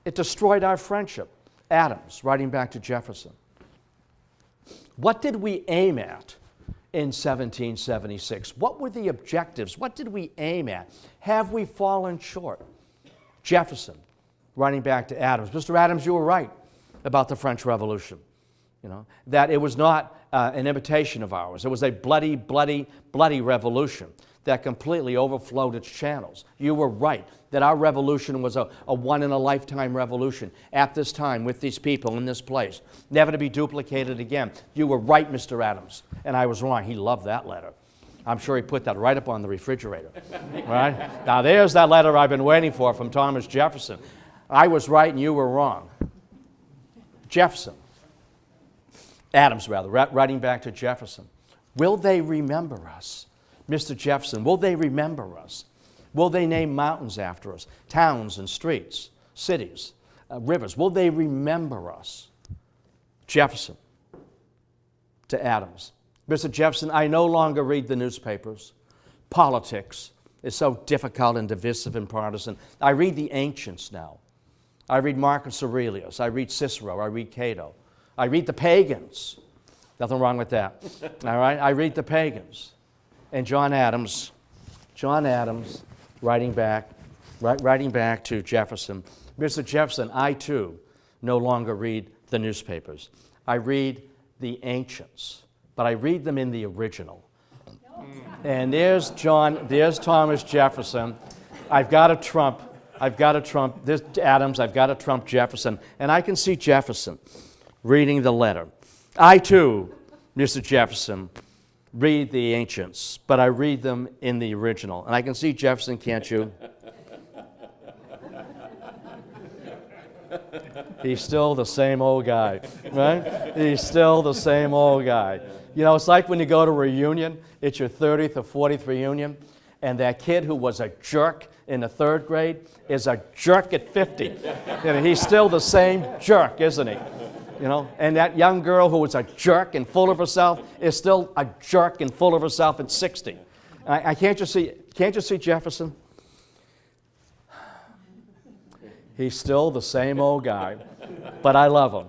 It destroyed our friendship. Adams, writing back to Jefferson. What did we aim at in 1776? What were the objectives? What did we aim at? Have we fallen short? Jefferson, writing back to Adams. Mr. Adams, you were right about the French Revolution. That it was not an imitation of ours. It was a bloody, bloody, bloody revolution that completely overflowed its channels. You were right that our revolution was a one-in-a-lifetime revolution at this time with these people in this place, never to be duplicated again. You were right, Mr. Adams, and I was wrong. He loved that letter. I'm sure he put that right up on the refrigerator. Right? Now, there's that letter I've been waiting for from Thomas Jefferson. I was right and you were wrong. Jefferson. Adams, rather, writing back to Jefferson. Will they remember us? Mr. Jefferson, will they remember us? Will they name mountains after us, towns and streets, cities, rivers? Will they remember us? Jefferson to Adams. Mr. Jefferson, I no longer read the newspapers. Politics is so difficult and divisive and partisan. I read the ancients now. I read Marcus Aurelius. I read Cicero. I read Cato. I read the pagans. Nothing wrong with that. All right? I read the pagans. And John Adams, writing back to Jefferson. Mr. Jefferson, I too no longer read the newspapers. I read the ancients, but I read them in the original. And there's Thomas Jefferson. I've got to trump this Adams, I've got to trump Jefferson. And I can see Jefferson reading the letter. I too, Mr. Jefferson, read the ancients, but I read them in the original. And I can see Jefferson, can't you? He's still the same old guy, right? He's still the same old guy. It's like when you go to a reunion, it's your 30th or 40th reunion, and that kid who was a jerk in the third grade is a jerk at 50. He's still the same jerk, isn't he? And that young girl who was a jerk and full of herself is still a jerk and full of herself at 60. Can't you see Jefferson? He's still the same old guy, but I love him.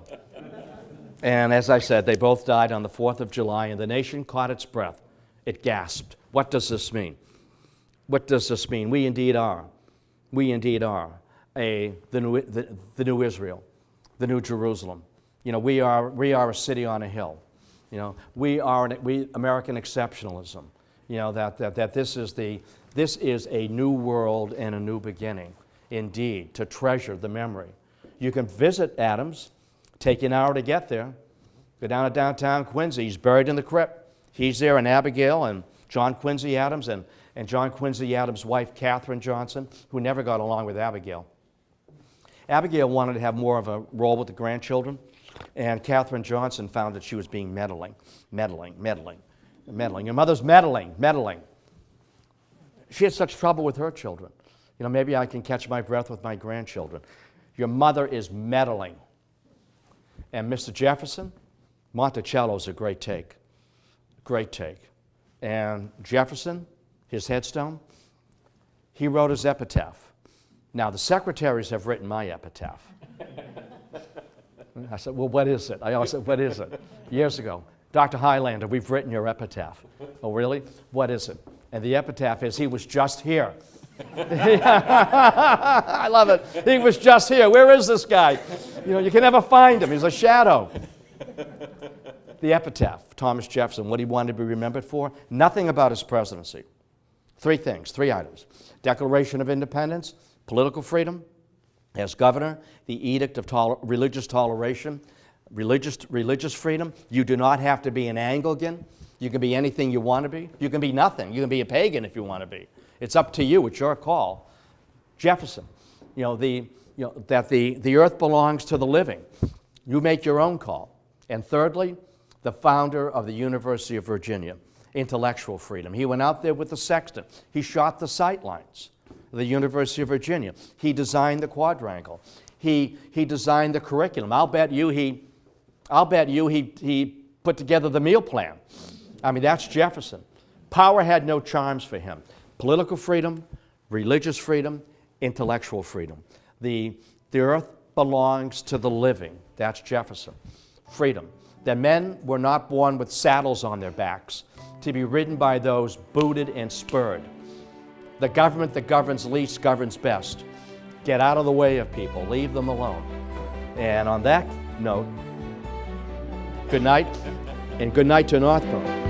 And as I said, they both died on the 4th of July, and the nation caught its breath. It gasped. What does this mean? What does this mean? We indeed are the new Israel, the new Jerusalem. We are a city on a hill. We American exceptionalism. That this is a new world and a new beginning. Indeed, to treasure the memory. You can visit Adams. Take you an hour to get there. Go down to downtown Quincy. He's buried in the crypt. He's there, and Abigail and John Quincy Adams and John Quincy Adams' wife, Catherine Johnson, who never got along with Abigail. Abigail wanted to have more of a role with the grandchildren, and Catherine Johnson found that she was being meddling. Your mother's meddling. She had such trouble with her children. Maybe I can catch my breath with my grandchildren. Your mother is meddling. And Mr. Jefferson, Monticello's a great take. Great take. And Jefferson, his headstone, he wrote his epitaph. Now, the secretaries have written my epitaph. I said, well, what is it? I always said, what is it? Years ago, Dr. Hylander, we've written your epitaph. Oh, really? What is it? And the epitaph is, he was just here. I love it. He was just here. Where is this guy? You can never find him. He's a shadow. The epitaph, Thomas Jefferson, what he wanted to be remembered for? Nothing about his presidency. 3 things, 3 items. Declaration of Independence, political freedom. As governor, the edict of religious toleration, religious freedom. You do not have to be an Anglican. You can be anything you want to be. You can be nothing. You can be a pagan if you want to be. It's up to you. It's your call. Jefferson, that the earth belongs to the living. You make your own call. And thirdly, the founder of the University of Virginia, intellectual freedom. He went out there with the sextant. He shot the sight lines of the University of Virginia. He designed the quadrangle. He designed the curriculum. I'll bet you he put together the meal plan. That's Jefferson. Power had no charms for him. Political freedom, religious freedom, intellectual freedom. The earth belongs to the living. That's Jefferson. Freedom. That men were not born with saddles on their backs to be ridden by those booted and spurred. The government that governs least governs best. Get out of the way of people. Leave them alone. And on that note, good night, and good night to Northborough.